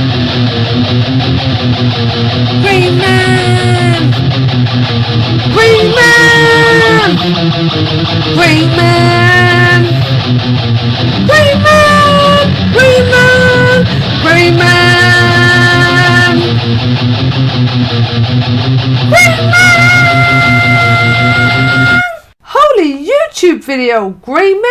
Green Man! Green Man! Green Man! Green Man! Green Man! Green Man! Green Man! Holy YouTube video, Green Man!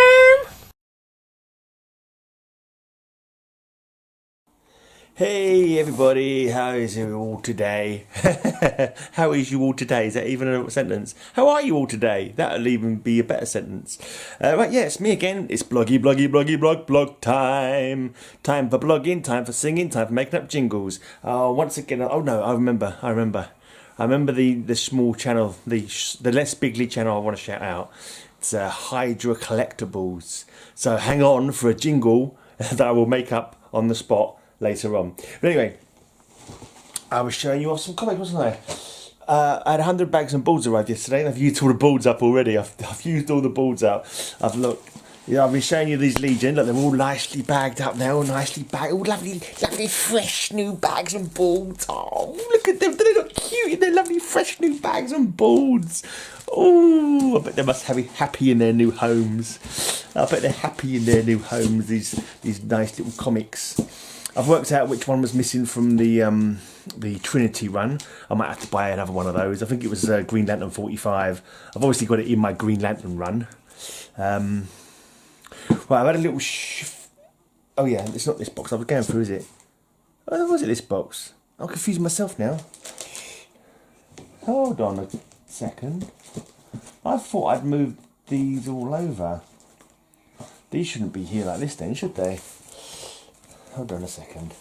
Hey everybody, how is you all today? How is you all today? Is that even a sentence? How are you all today? That'll even be a better sentence. Right, yeah, it's me again. It's blog time. Time for blogging, time for singing, time for making up jingles. Once again, oh no, I remember the small channel, the less bigly channel I want to shout out. It's Hydra Collectables. So hang on for a jingle that I will make up on the spot later on. But anyway, I was showing you off some comics, wasn't I? I had 100 bags and boards arrived yesterday, and I've used all the boards up already. I've used all the boards up. I've looked. Yeah, I've been showing you these Legion. Look, they're all nicely bagged up now, nicely bagged. All lovely, fresh new bags and boards. Oh, look at them. They look cute. They're lovely, fresh new bags and boards. Oh, I bet they must be happy in their new homes. I bet they're happy in their new homes. These nice little comics. I've worked out which one was missing from the Trinity run. I might have to buy another one of those. I think it was Green Lantern 45. I've obviously got it in my Green Lantern run. Right, I've had a little oh yeah, it's not this box I was going through, is it? Oh, was it this box? I'm confusing myself now. Hold on a second. I thought I'd moved these all over. These shouldn't be here like this then, should they? Hold on a second.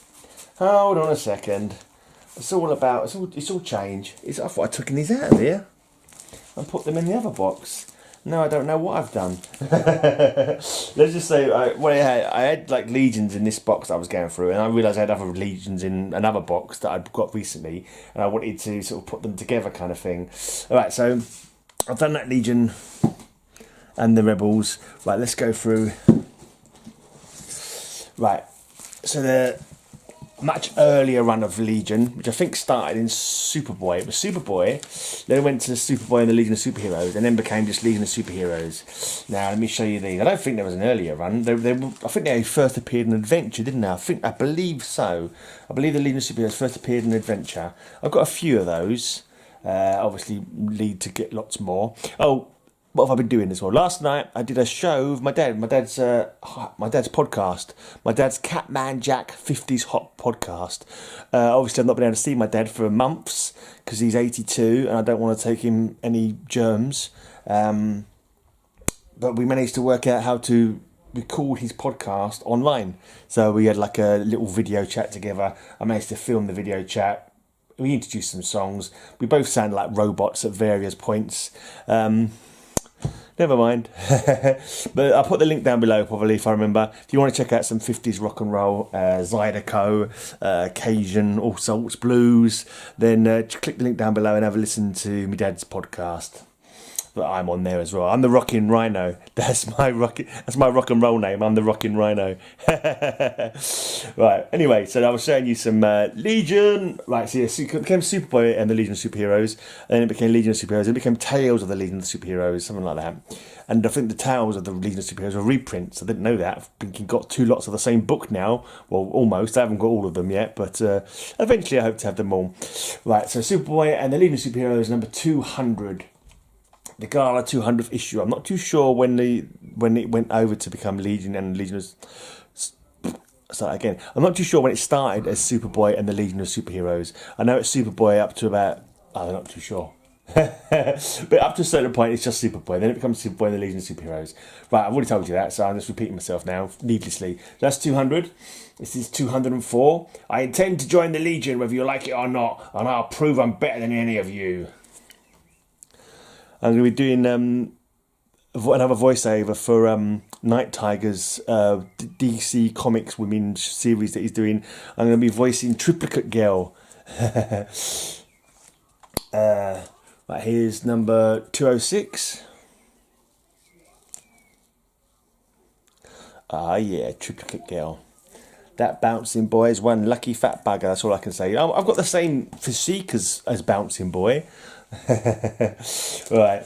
It's all about. It's all change. I thought I'd taken these out of here and put them in the other box. No, I don't know what I've done. Let's just say, I had like Legions in this box that I was going through, and I realised I had other Legions in another box that I'd got recently, and I wanted to sort of put them together, kind of thing. All right, so I've done that Legion and the Rebels. Right, let's go through. Right. So the much earlier run of Legion, which I think started in Superboy. It was Superboy, then it went to Superboy and the Legion of Superheroes, and then became just Legion of Superheroes. Now let me show you these. I don't think there was an earlier run. I think they first appeared in Adventure, didn't they? I believe so. I believe the Legion of Superheroes first appeared in Adventure. I've got a few of those. Obviously, lead to get lots more. Oh. What have I been doing as well? Last night I did a show with my dad. My dad's podcast. My dad's Catman Jack 50s Hot podcast. Obviously I've not been able to see my dad for months because he's 82 and I don't want to take him any germs. But we managed to work out how to record his podcast online. So we had like a little video chat together. I managed to film the video chat. We introduced some songs. We both sound like robots at various points. Never mind. But I'll put the link down below probably if I remember. If you want to check out some 50s rock and roll, Zydeco, Cajun, All Sorts Blues, then click the link down below and have a listen to my dad's podcast. But I'm on there as well. I'm the Rockin' Rhino. That's my rock and roll name. I'm the Rockin' Rhino. Right. Anyway, so I was showing you some Legion. Right. So yeah, it became Superboy and the Legion of Superheroes, and then it became Legion of Superheroes. It became Tales of the Legion of Superheroes, something like that. And I think the Tales of the Legion of Superheroes were reprints. I didn't know that. I think you got 2 lots of the same book now. Well, almost. I haven't got all of them yet, but eventually I hope to have them all. Right. So Superboy and the Legion of Superheroes, number 200. The Gala 200th issue. I'm not too sure when it went over to become Legion and Legion of... Start again. I'm not too sure when it started as Superboy and the Legion of Superheroes. I know it's Superboy up to about... I'm not too sure. But up to a certain point, it's just Superboy. Then it becomes Superboy and the Legion of Superheroes. Right, I've already told you that, so I'm just repeating myself now, needlessly. That's 200. This is 204. I intend to join the Legion, whether you like it or not, and I'll prove I'm better than any of you. I'm going to be doing another voiceover for Night Tiger's DC Comics Women series that he's doing. I'm going to be voicing Triplicate Girl. Right, here's number 206. Ah, yeah, Triplicate Girl. That Bouncing Boy is one lucky fat bugger. That's all I can say. I've got the same physique as Bouncing Boy. Right.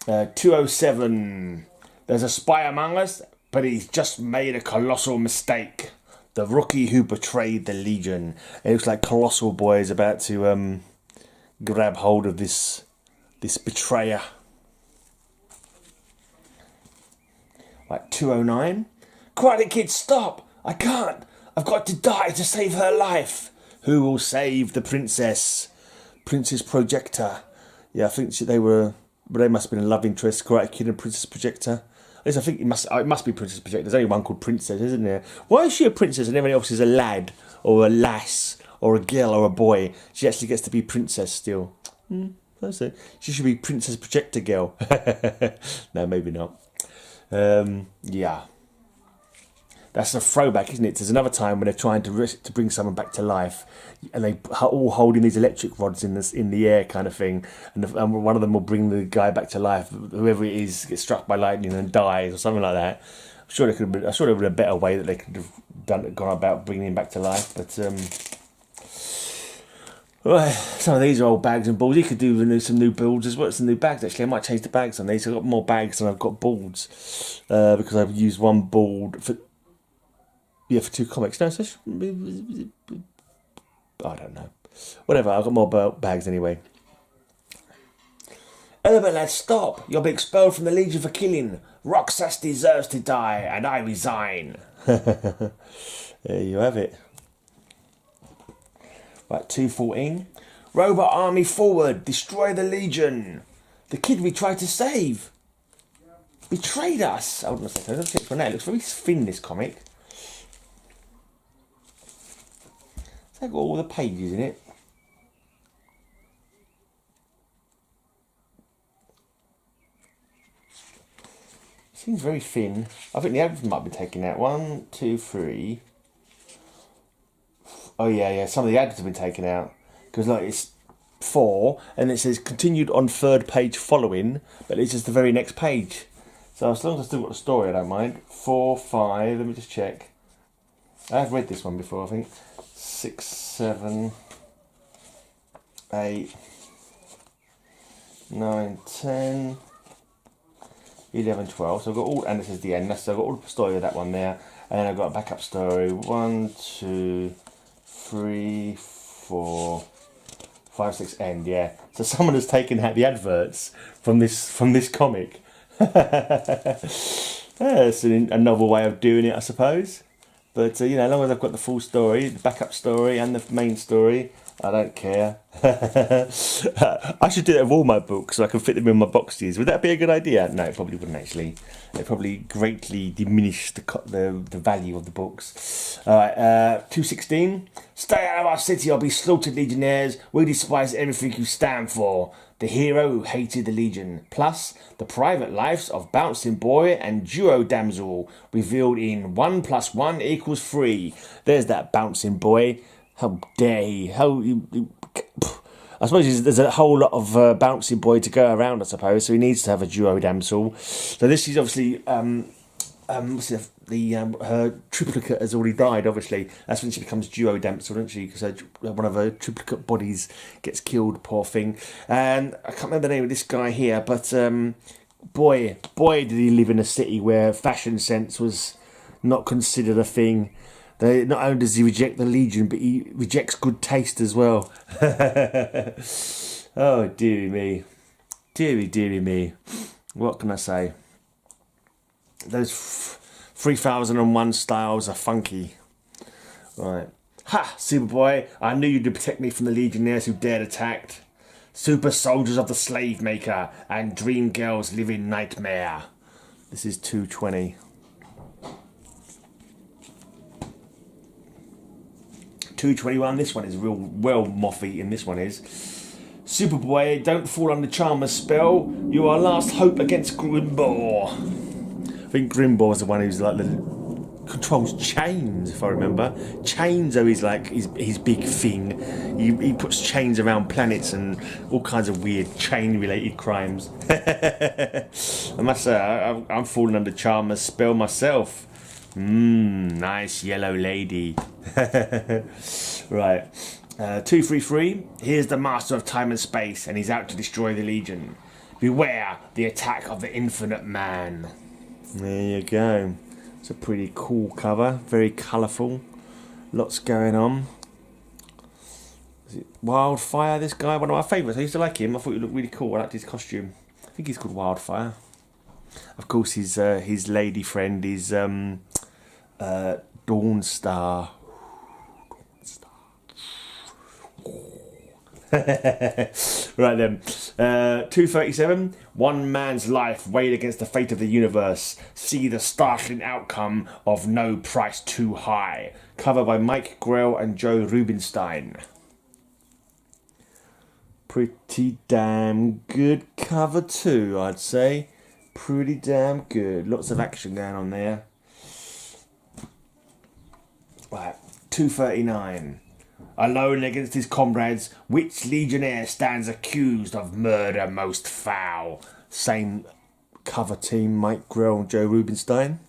207. There's a spy among us, but he's just made a colossal mistake. The rookie who betrayed the Legion. It looks like Colossal Boy is about to grab hold of this betrayer. Like 209. Quiet, kid, stop! I can't! I've got to die to save her life! Who will save the princess? Princess Projector. Yeah, I think they must have been a love interest, Karate Kid and Princess Projector. At least I think it must be Princess Projector. There's only one called Princess, isn't there? Why is she a princess and everyone else is a lad or a lass or a girl or a boy? She actually gets to be princess still. That's it. She should be Princess Projector Girl. No, maybe not. Yeah. That's a throwback, isn't it? There's another time when they're trying to bring someone back to life, and they all holding these electric rods in the air, kind of thing. And one of them will bring the guy back to life. Whoever it is gets struck by lightning and dies, or something like that. I'm sure there would have been a better way that they could have gone about bringing him back to life. But well, some of these are old bags and balls. You could do some new builds as well. Some new bags actually. I might change the bags on these. I've got more bags than I've got balls because I've used one bald for. Yeah, for 2 comics. No, so I don't know. Whatever, I've got more bags anyway. But lads, stop! You'll be expelled from the Legion for killing. Roxas deserves to die, and I resign. There you have it. Right, 214. Robot army forward! Destroy the Legion! The kid we tried to save betrayed us! Hold on a second, let's check for now. It looks very thin, this comic. They've got all the pages in it. Seems very thin. I think the ads might be taken out. 1, 2, 3. Oh yeah. Some of the ads have been taken out because like it's 4, and it says continued on 3rd page following, but it's just the very next page. So as long as I still got the story, I don't mind. 4, 5. Let me just check. I've read this one before, I think. 6, 7, 8, 9, 10, 11, 12. So I've got all, and this is the end. So I've got all the story of that one there, and then I've got a backup story. 1, 2, 3, 4, 5, 6, end. Yeah. So someone has taken out the adverts from this comic. That's a novel way of doing it, I suppose. But, as long as I've got the full story, the backup story and the main story, I don't care. I should do that with all my books so I can fit them in my boxes. Would that be a good idea? No, it probably wouldn't actually. It probably greatly diminish the value of the books. Alright, 216. Stay out of our city or be slaughtered, Legionnaires. We despise everything you stand for. The hero who hated the Legion, plus the private lives of Bouncing Boy and Duo Damsel, revealed in 1 + 1 = 3. There's that Bouncing Boy. How dare he? I suppose there's a whole lot of Bouncing Boy to go around, I suppose, so he needs to have a Duo Damsel. So this is obviously... her triplicate has already died, obviously. That's when she becomes Duo Damsel, doesn't she? Because one of her triplicate bodies gets killed, poor thing. And I can't remember the name of this guy here, but boy did he live in a city where fashion sense was not considered a thing. Not only does he reject the Legion, but he rejects good taste as well. Oh, dearie me. Dearie me. What can I say? Those 3001 styles are funky. Right. Ha! Superboy, I knew you'd protect me from the Legionnaires who dared attack. Super soldiers of the Slave Maker and Dream Girl's living nightmare. This is 220. 221, this one is real well mouthy, and this one is. Superboy, don't fall under Charmer's spell. You are last hope against Grimbor. I think Grimbor is the one who's like controls chains, if I remember. Chains are his big thing. He puts chains around planets and all kinds of weird chain-related crimes. I must say, I'm falling under Charmer's spell myself. Nice yellow lady. Right. 233. Here's the master of time and space, and he's out to destroy the Legion. Beware the attack of the infinite man. There you go. It's a pretty cool cover. Very colourful. Lots going on. Is it Wildfire, this guy? One of my favourites. I used to like him. I thought he looked really cool. I liked his costume. I think he's called Wildfire. Of course, his lady friend is Dawnstar. Right then, 237. One man's life weighed against the fate of the universe. See the startling outcome of No Price Too High. Cover by Mike Grell and Joe Rubinstein. Pretty damn good cover too, I'd say. Pretty damn good. Lots of action going on there. Right, 239. Alone against his comrades, which legionnaire stands accused of murder most foul? Same cover team, Mike Grell and Joe Rubinstein.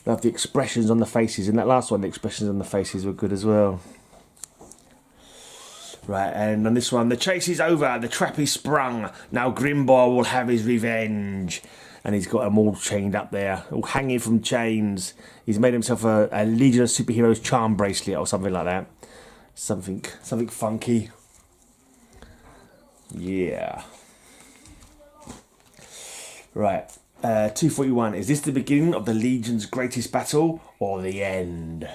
Love the expressions on the faces. In that last one, the expressions on the faces were good as well. Right, and on this one, the chase is over, the trap is sprung. Now Grimbor will have his revenge. And he's got them all chained up there, all hanging from chains. He's made himself a Legion of Superheroes charm bracelet or something like that. Something funky. Yeah. Right. 241. Is this the beginning of the Legion's greatest battle or the end?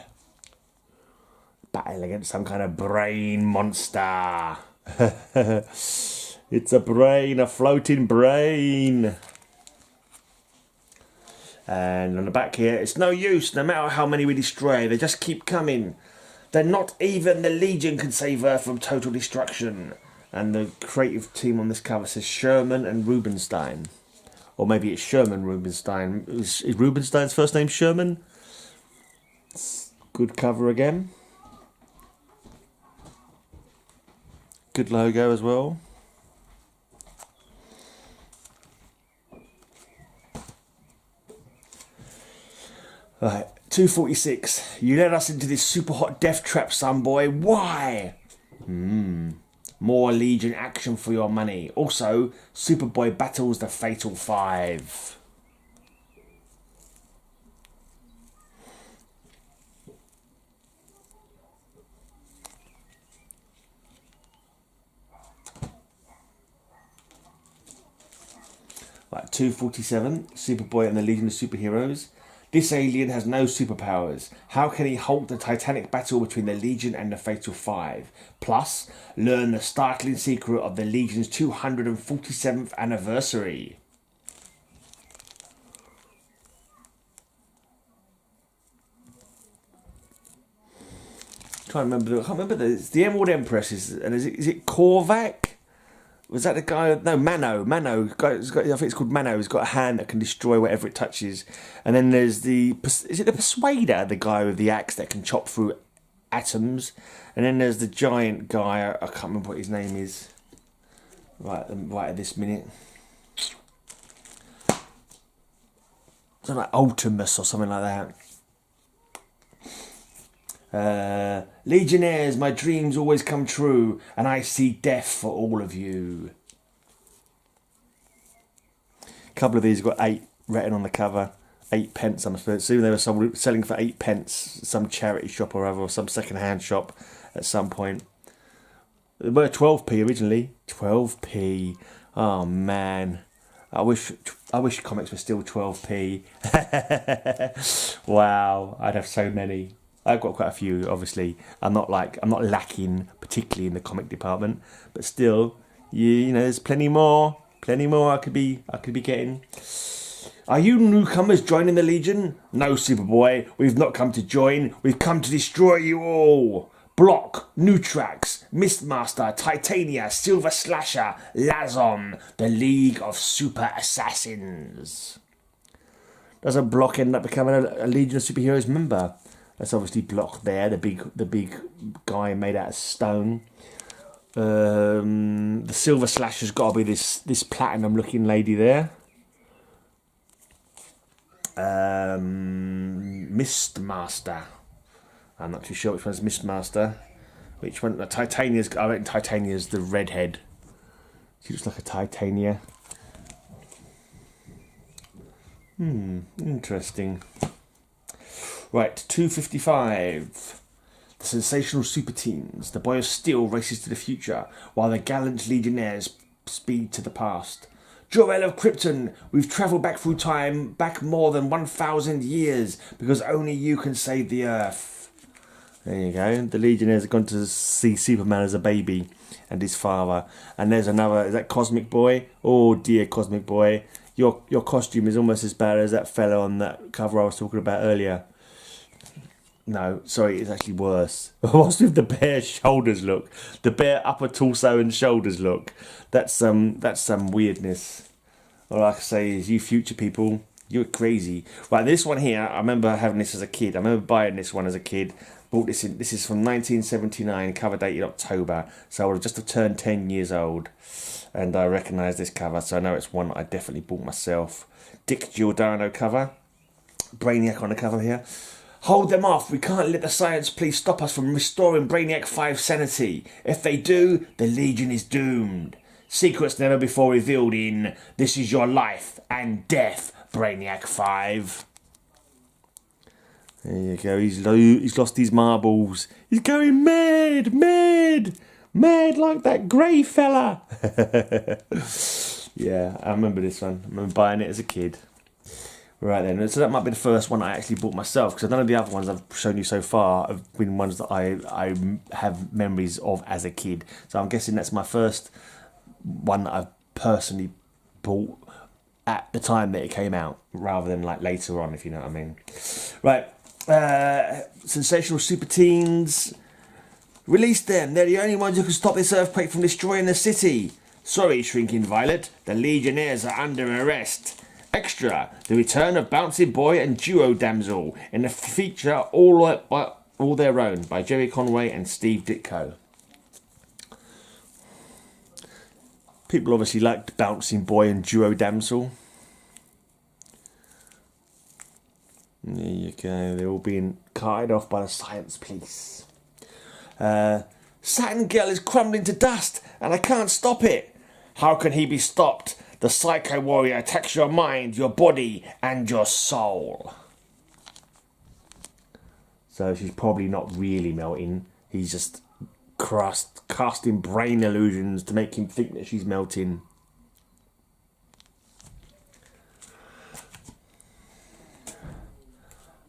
Battle against some kind of brain monster. It's a brain, a floating brain. And on the back here, it's no use, no matter how many we destroy, they just keep coming. Then not even the Legion can save Earth from total destruction. And the creative team on this cover says Sherman and Rubinstein. Or maybe it's Sherman Rubinstein. Is Rubinstein's first name Sherman? Good cover again. Good logo as well. Right, 246. You led us into this super hot death trap, son boy. Why? More Legion action for your money. Also, Superboy battles the Fatal Five. Right, 247. Superboy and the Legion of Superheroes. This alien has no superpowers. How can he halt the titanic battle between the Legion and the Fatal Five? Plus, learn the startling secret of the Legion's 247th anniversary. I can't remember. It's the Emerald Empress. Is it Korvac? Was that the guy? No, Mano. I think it's called Mano. He's got a hand that can destroy whatever it touches. And then there's is it the Persuader? The guy with the axe that can chop through atoms. And then there's the giant guy. I can't remember what his name is. Right at this minute. Something like Ultimus or something like that. Legionnaires, my dreams always come true, and I see death for all of you. A couple of these got 8 written on the cover. 8 pence, I'm assuming they were selling for 8 pence. Some charity shop or other, or some second-hand shop at some point. They were 12p originally. 12p. Oh man. I wish comics were still 12p. Wow, I'd have so many. I've got quite a few, obviously. I'm not lacking particularly in the comic department, but still, you know, there's plenty more I could be getting. Are you newcomers joining the Legion? No, Superboy, we've not come to join. We've come to destroy you all. Block, Nutrax, Mistmaster, Titania, Silver Slasher, Lazon, the League of Super Assassins. Doesn't Block end up becoming a Legion of Superheroes member? That's obviously Block there, the big guy made out of stone. The Silver Slasher's got to be this platinum looking lady there. Mistmaster. I'm not too sure which one's Mistmaster. Which one? Titania's. I reckon Titania's the redhead. She looks like a Titania. Interesting. Right, 255. The sensational super teens. The boy of steel races to the future, while the gallant legionnaires speed to the past. Jor-El of Krypton, we've travelled back through time, back more than 1,000 years, because only you can save the Earth. There you go. The Legionnaires have gone to see Superman as a baby and his father. And there's another. Is that Cosmic Boy? Oh dear, Cosmic Boy. Your costume is almost as bad as that fella on that cover I was talking about earlier. No, sorry, it's actually worse. What's with the bare shoulders look? The bare upper torso and shoulders look. That's some weirdness. All I can say is, you future people, you're crazy. Right, this one here, I remember having this as a kid. I remember buying this one as a kid. Bought this in. This is from 1979, cover dated October. So I would have just have turned 10 years old, and I recognise this cover, so I know it's one I definitely bought myself. Dick Giordano cover, Brainiac on the cover here. Hold them off. We can't let the science police stop us from restoring Brainiac 5 sanity. If they do, the Legion is doomed. Secrets never before revealed in This Is Your Life and Death, Brainiac 5. There you go, he's lost his marbles. He's going mad like that grey fella. Yeah, I remember this one. I remember buying it as a kid. Right then, so that might be the first one I actually bought myself, because none of the other ones I've shown you so far have been ones that I have memories of as a kid. So I'm guessing that's my first one that I've personally bought at the time that it came out, rather than like later on, if you know what I mean. Right. Sensational super teens, release them. They're the only ones who can stop this earthquake from destroying the city. Sorry, Shrinking Violet, the Legionnaires are under arrest. Extra, the return of Bouncy Boy and Duo Damsel in a feature all their own by Jerry Conway and Steve Ditko. People obviously liked Bouncing Boy and Duo Damsel. There you go, they're all being carted off by the science police. Saturn Girl is crumbling to dust and I can't stop it. How can he be stopped? The Psycho Warrior attacks your mind, your body and your soul. So she's probably not really melting. He's just casting brain illusions to make him think that she's melting.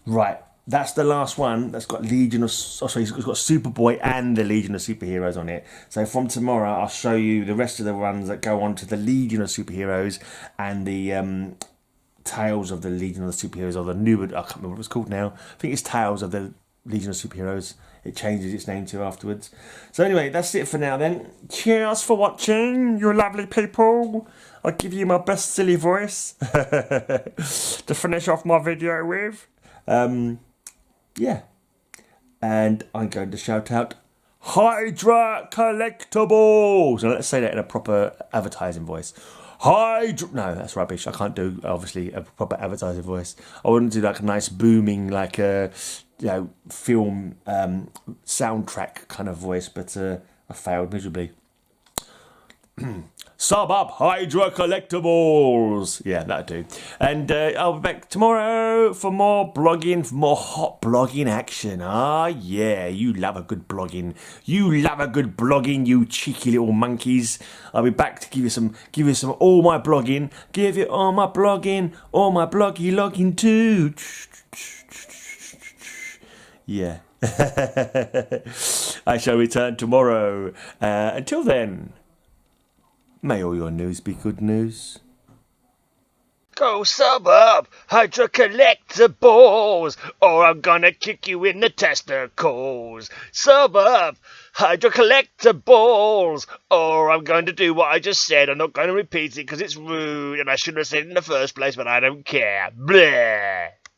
Right, that's the last one that's got Legion of... Oh, sorry, it's got Superboy and the Legion of Superheroes on it. So from tomorrow, I'll show you the rest of the ones that go on to the Legion of Superheroes and the Tales of the Legion of the Superheroes, or the new... I can't remember what it's called now. I think it's Tales of the Legion of Superheroes. It changes its name to afterwards. So anyway, that's it for now then. Cheers for watching, you lovely people. I'll give you my best silly voice to finish off my video with. Yeah, and I'm going to shout out Hydra Collectables. Now let's say that in a proper advertising voice. Hydra. No, that's rubbish. I can't do obviously a proper advertising voice. I wouldn't do like a nice booming, like a film soundtrack kind of voice, but I failed miserably. Sub up Hydra Collectables. Yeah, that'll do. And I'll be back tomorrow for more blogging, for more hot blogging action. Ah, yeah, you love a good blogging. You love a good blogging, you cheeky little monkeys. I'll be back to give you some all my blogging. Give you all my blogging, all my bloggy logging too. Yeah. I shall return tomorrow. Until then, may all your news be good news. Go sub up, Hydra Collectables, or I'm gonna kick you in the testicles. Sub up, Hydra Collectables, or I'm going to do what I just said. I'm not going to repeat it because it's rude and I shouldn't have said it in the first place, but I don't care. Bleh.